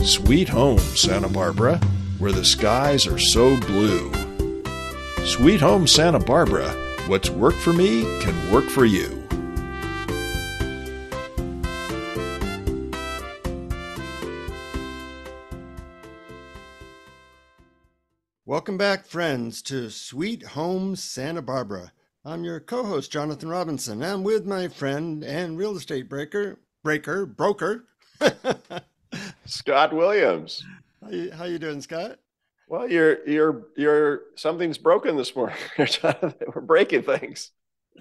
Sweet home, Santa Barbara, where the skies are so blue. Sweet home, Santa Barbara, what's worked for me can work for you. Welcome back, friends, to Sweet Home Santa Barbara. I'm your co-host, Jonathan Robinson. I'm with my friend and real estate broker. Scott Williams. How you doing, Scott? Well, you're something's broken this morning. We're breaking things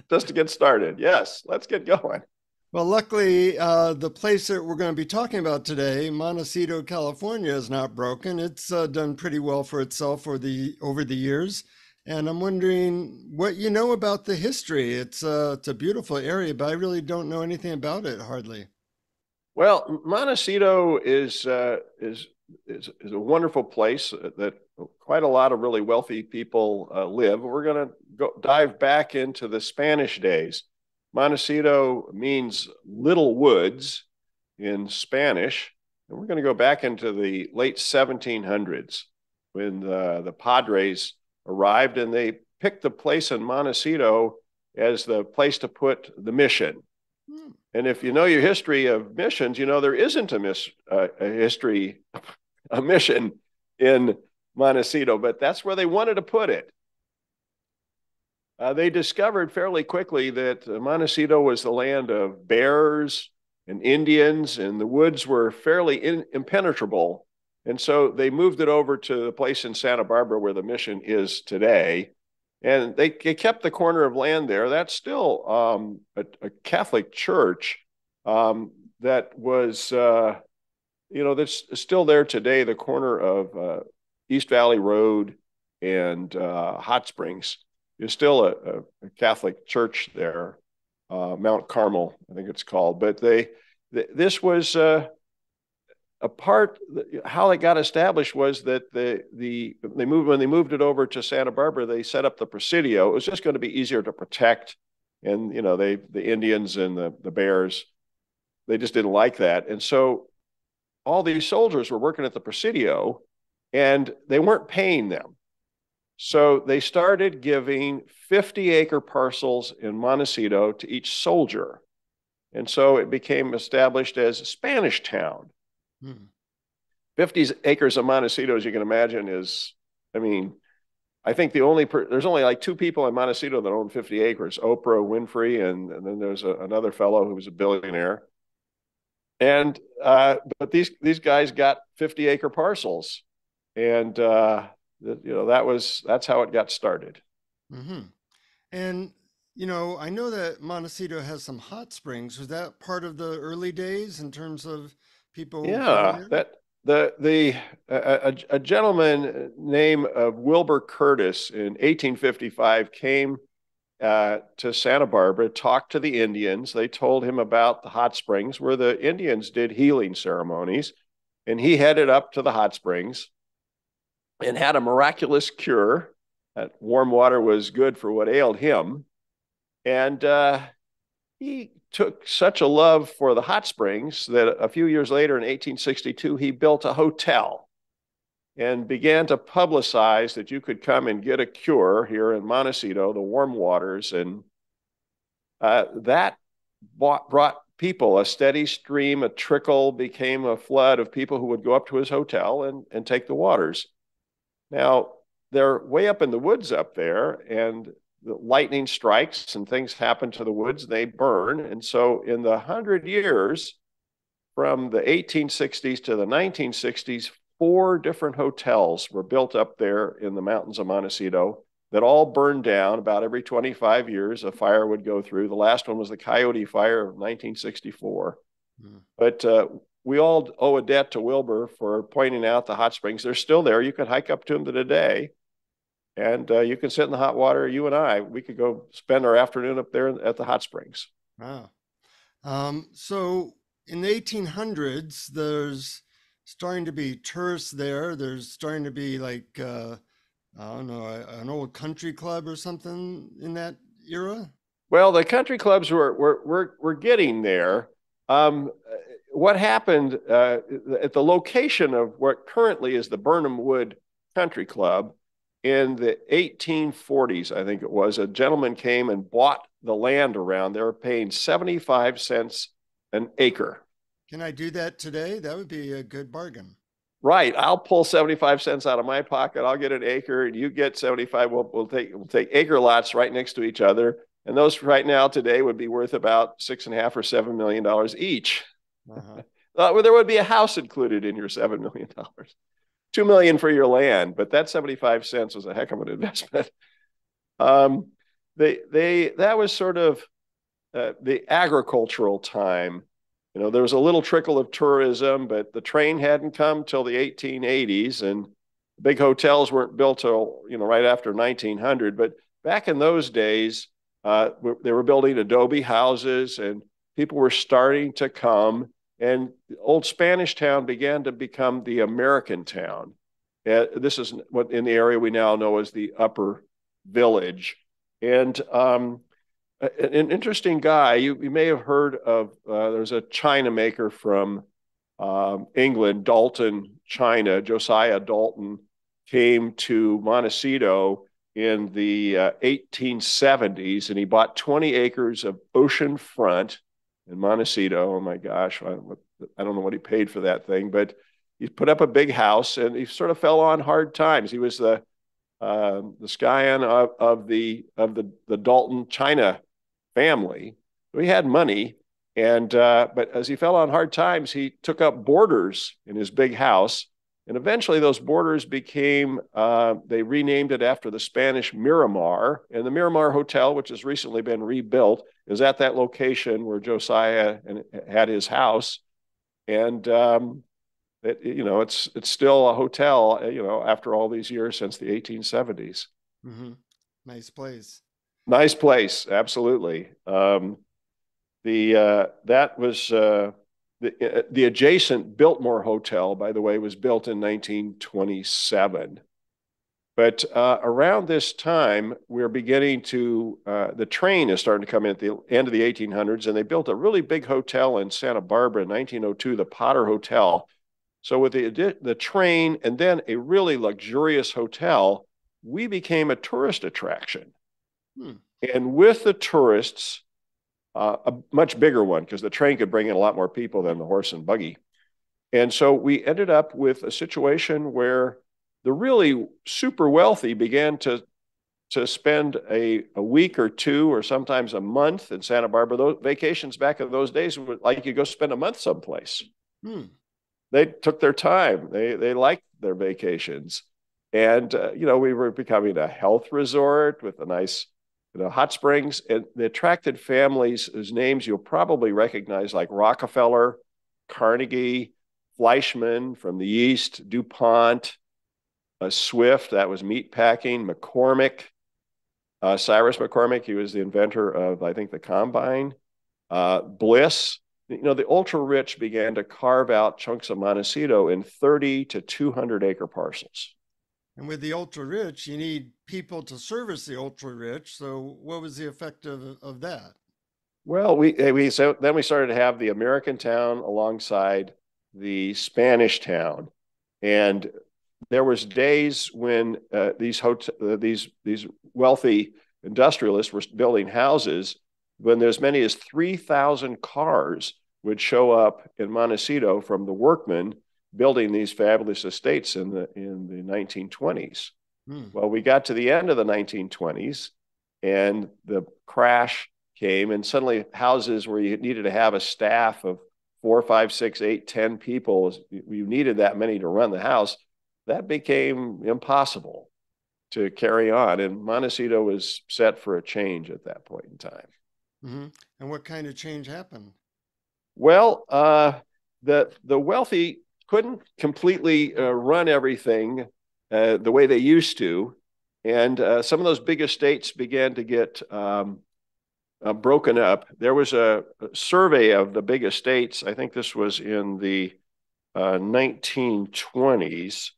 just to get started. Yes, let's get going. Well, luckily, the place that we're going to be talking about today, Montecito, California, is not broken. It's done pretty well for itself over the years. And I'm wondering what you know about the history. It's a beautiful area, but I really don't know anything about it, hardly. Well, Montecito is a wonderful place that quite a lot of really wealthy people live. We're going to dive back into the Spanish days. Montecito means little woods in Spanish, and we're going to go back into the late 1700s when the Padres arrived, and they picked the place in Montecito as the place to put the mission. And if you know your history of missions, you know there isn't a mission in Montecito, but that's where they wanted to put it. They discovered fairly quickly that Montecito was the land of bears and Indians, and the woods were fairly impenetrable. And so they moved it over to the place in Santa Barbara where the mission is today. And they kept the corner of land there. That's still a Catholic church that was, that's still there today, the corner of East Valley Road and Hot Springs. Is still a Catholic church there, Mount Carmel, I think it's called. But this was a part. How it got established was that when they moved it over to Santa Barbara, they set up the Presidio. It was just going to be easier to protect, and the Indians and the bears, they just didn't like that, and so all these soldiers were working at the Presidio, and they weren't paying them. So they started giving 50-acre parcels in Montecito to each soldier. And so it became established as Spanish Town. 50 acres of Montecito, as you can imagine, I think there's only like two people in Montecito that own 50 acres, Oprah Winfrey, and then there's another fellow who was a billionaire. And but these guys got 50-acre parcels. And that's how it got started. Mm-hmm. And I know that Montecito has some hot springs. Was that part of the early days in terms of people? Yeah, a gentleman named Wilbur Curtis in 1855 came to Santa Barbara, talked to the Indians. They told him about the hot springs where the Indians did healing ceremonies, and he headed up to the hot springs and had a miraculous cure. That warm water was good for what ailed him. And he took such a love for the hot springs that a few years later in 1862, he built a hotel and began to publicize that you could come and get a cure here in Montecito, the warm waters. And that brought people, a steady stream, a trickle, became a flood of people who would go up to his hotel and take the waters. Now, they're way up in the woods up there, and the lightning strikes and things happen to the woods, they burn. And so in the 100 years from the 1860s to the 1960s, 4 different hotels were built up there in the mountains of Montecito that all burned down. About every 25 years, a fire would go through. The last one was the Coyote Fire of 1964. But we all owe a debt to Wilbur for pointing out the hot springs. They're still there. You can hike up to them today, and you can sit in the hot water. You and I, we could go spend our afternoon up there at the hot springs. Wow. So in the 1800s, there's starting to be tourists there. There's starting to be like, I don't know, an old country club or something in that era. Well, the country clubs were getting there. what happened at the location of what currently is the Burnham Wood Country Club in the 1840s, I think it was, a gentleman came and bought the land around. They were paying 75 cents an acre. Can I do that today? That would be a good bargain. Right. I'll pull 75 cents out of my pocket. I'll get an acre and you get 75. We'll take acre lots right next to each other. And those right now today would be worth about $6.5 or $7 million each. Uh-huh. Well, there would be a house included in your $7 million. $2 million for your land, but that 75 cents was a heck of an investment. That was sort of the agricultural time. You know, there was a little trickle of tourism, but the train hadn't come till the 1880s, and big hotels weren't built till, you know, right after 1900. But back in those days, they were building adobe houses, and people were starting to come. And old Spanish Town began to become the American town. This is what in the area we now know as the Upper Village. And an interesting guy, you may have heard of, there's a China maker from England, Dalton, China. Josiah Dalton came to Montecito in the 1870s, and he bought 20 acres of ocean front in Montecito. Oh my gosh, I don't know what he paid for that thing, but he put up a big house, and he sort of fell on hard times. He was the scion of the Dalton China family. So he had money, and but as he fell on hard times, he took up boarders in his big house, and eventually those boarders became they renamed it after the Spanish Miramar, and the Miramar Hotel, which has recently been rebuilt, is at that location where Josiah had his house. And it's still a hotel, you know, after all these years since the 1870s. Mm-hmm. Nice place. Nice place, absolutely. That was the adjacent Biltmore Hotel, by the way, was built in 1927. But around this time, we're beginning to, the train is starting to come in at the end of the 1800s, and they built a really big hotel in Santa Barbara in 1902, the Potter Hotel. So with the train and then a really luxurious hotel, we became a tourist attraction. And with the tourists, a much bigger one, because the train could bring in a lot more people than the horse and buggy. And so we ended up with a situation where the really super wealthy began to spend a week or two or sometimes a month in Santa Barbara. Those vacations back in those days were like you go spend a month someplace. They took their time. They liked their vacations. And, we were becoming a health resort with a nice, hot springs. And they attracted families whose names you'll probably recognize, like Rockefeller, Carnegie, Fleischmann from the East, DuPont, Swift, that was meat packing, McCormick, Cyrus McCormick, he was the inventor of, I think, the combine, Bliss. The ultra rich began to carve out chunks of Montecito in 30 to 200 acre parcels. And with the ultra rich, you need people to service the ultra rich. So what was the effect of that? Well, so then we started to have the American town alongside the Spanish town. And there was days when these wealthy industrialists were building houses when as many as 3,000 cars would show up in Montecito from the workmen building these fabulous estates in the 1920s. Well, we got to the end of the 1920s, and the crash came, and suddenly houses where you needed to have a staff of 4, 5, 6, 8, 10 people, you needed that many to run the house. That became impossible to carry on, and Montecito was set for a change at that point in time. Mm-hmm. And what kind of change happened? Well, the wealthy couldn't completely run everything the way they used to, and some of those big estates began to get broken up. There was a survey of the big estates. I think this was in the 1920s.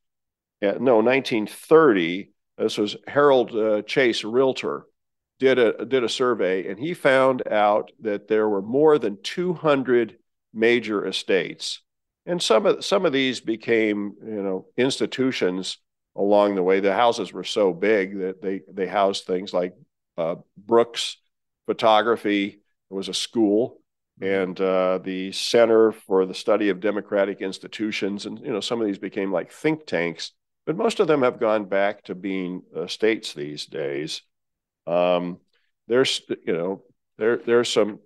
1930. This was Harold Chase, a realtor, did a survey, and he found out that there were more than 200 major estates. And some of these became, institutions along the way. The houses were so big that they housed things like Brooks Photography. It was a school, and the Center for the Study of Democratic Institutions. And, some of these became like think tanks, but most of them have gone back to being estates these days. There's, there's some,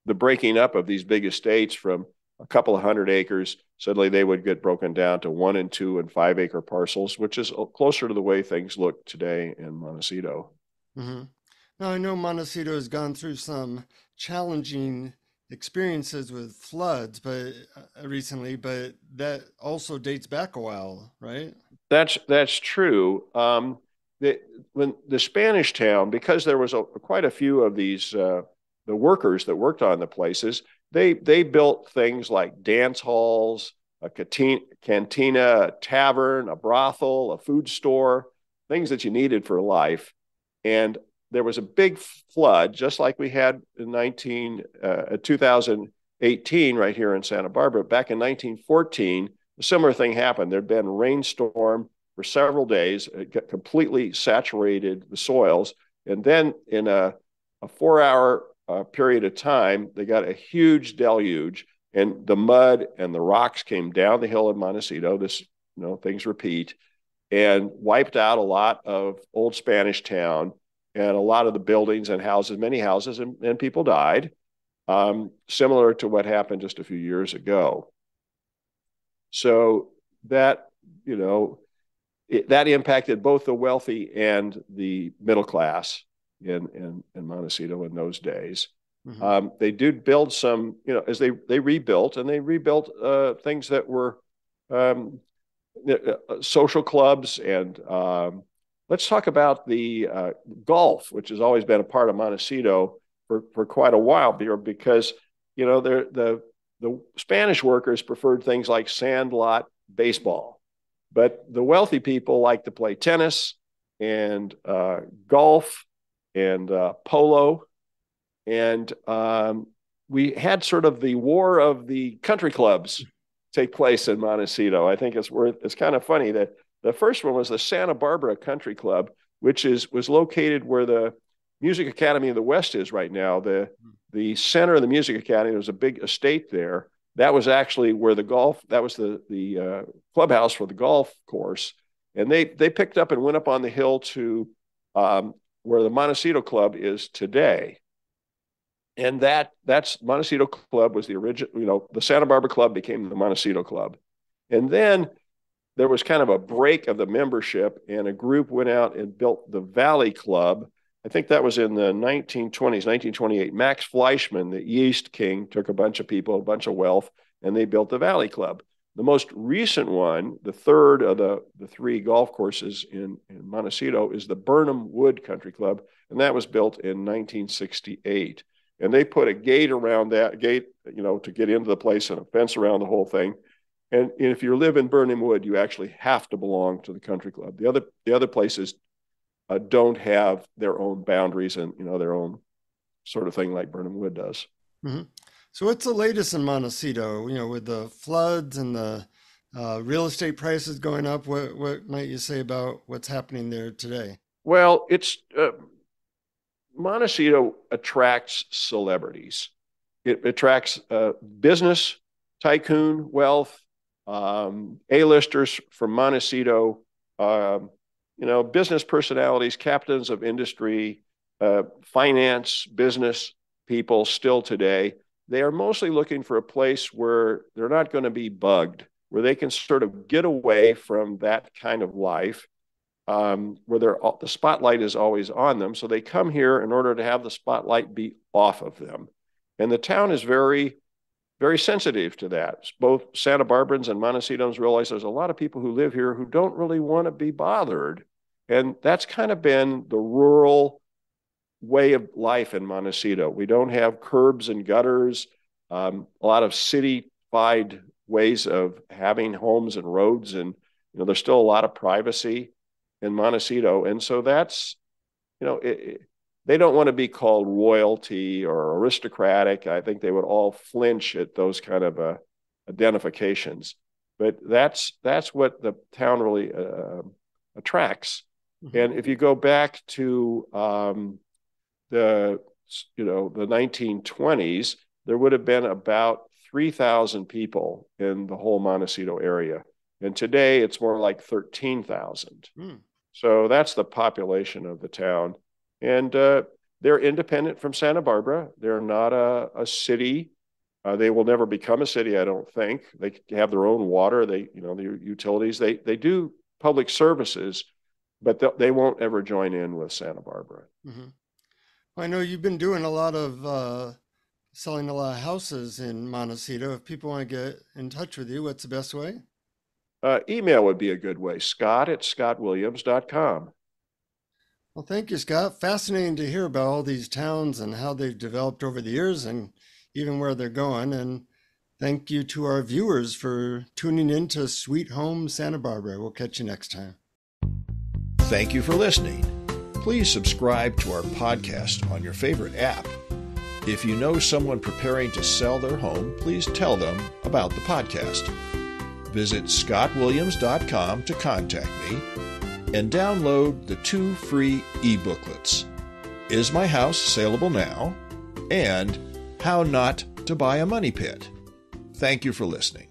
the breaking up of these big estates from a couple of 100 acres, suddenly they would get broken down to 1 and 2 and 5 acre parcels, which is closer to the way things look today in Montecito. Mm-hmm. Now, I know Montecito has gone through some challenging experiences with floods, but recently, but that also dates back a while, right? That's true. When the Spanish town, because there was quite a few of these the workers that worked on the places, they built things like dance halls, a cantina, a tavern, a brothel, a food store, things that you needed for life. And there was a big flood, just like we had in 2018 right here in Santa Barbara. Back in 1914, a similar thing happened. There'd been a rainstorm for several days. It completely saturated the soils. And then in a 4-hour period of time, they got a huge deluge, and the mud and the rocks came down the hill in Montecito. This, things repeat, and wiped out a lot of old Spanish town and a lot of the buildings and houses, many houses, and people died, similar to what happened just a few years ago. So that, that impacted both the wealthy and the middle class in Montecito in those days. Mm-hmm. They did build some, as they rebuilt, and they rebuilt things that were social clubs. And let's talk about the golf, which has always been a part of Montecito for quite a while, because the Spanish workers preferred things like sandlot baseball, but the wealthy people like to play tennis and golf and polo. And we had sort of the war of the country clubs take place in Montecito. I think it's kind of funny that the first one was the Santa Barbara Country Club, which was located where the Music Academy of the West is right now. The center of the Music Academy, there was a big estate there. That was actually where that was the clubhouse for the golf course. And they picked up and went up on the hill to where the Montecito Club is today. And that's Montecito Club was the original, the Santa Barbara Club became the Montecito Club. And then there was kind of a break of the membership, and a group went out and built the Valley Club. I think that was in the 1920s, 1928. Max Fleischmann, the yeast king, took a bunch of people, a bunch of wealth, and they built the Valley Club. The most recent one, the third of the 3 golf courses in Montecito, is the Burnham Wood Country Club, and that was built in 1968. And they put a gate around that gate, to get into the place, and a fence around the whole thing. And if you live in Burnham Wood, you actually have to belong to the country club. The other places don't have their own boundaries and their own sort of thing like Burnham Wood does. Mm-hmm. So what's the latest in Montecito? With the floods and the real estate prices going up, what might you say about what's happening there today? Well, it's Montecito attracts celebrities. It attracts business, tycoon wealth, A-listers from Montecito, business personalities, captains of industry, finance, business people still today. They are mostly looking for a place where they're not going to be bugged, where they can sort of get away from that kind of life, where the spotlight is always on them. So they come here in order to have the spotlight be off of them. And the town is very, very sensitive to that. Both Santa Barbarans and Montecitans realize there's a lot of people who live here who don't really want to be bothered. And that's kind of been the rural way of life in Montecito. We don't have curbs and gutters, a lot of city-fied ways of having homes and roads. And, there's still a lot of privacy in Montecito. And so that's, they don't want to be called royalty or aristocratic. I think they would all flinch at those kind of identifications. But that's what the town really attracts. Mm-hmm. And if you go back to the 1920s, there would have been about 3,000 people in the whole Montecito area. And today it's more like 13,000. So that's the population of the town. And they're independent from Santa Barbara. They're not a city. They will never become a city, I don't think. They have their own water, their utilities. They do public services, but they won't ever join in with Santa Barbara. Mm-hmm. I know you've been doing a lot of selling a lot of houses in Montecito. If people want to get in touch with you, what's the best way? Email would be a good way, scott@scottwilliams.com. Well, thank you, Scott. Fascinating to hear about all these towns and how they've developed over the years and even where they're going. And thank you to our viewers for tuning in to Sweet Home Santa Barbara. We'll catch you next time. Thank you for listening. Please subscribe to our podcast on your favorite app. If you know someone preparing to sell their home, please tell them about the podcast. Visit scottwilliams.com to contact me and download the 2 free e-booklets, Is My House Saleable Now? And How Not to Buy a Money Pit. Thank you for listening.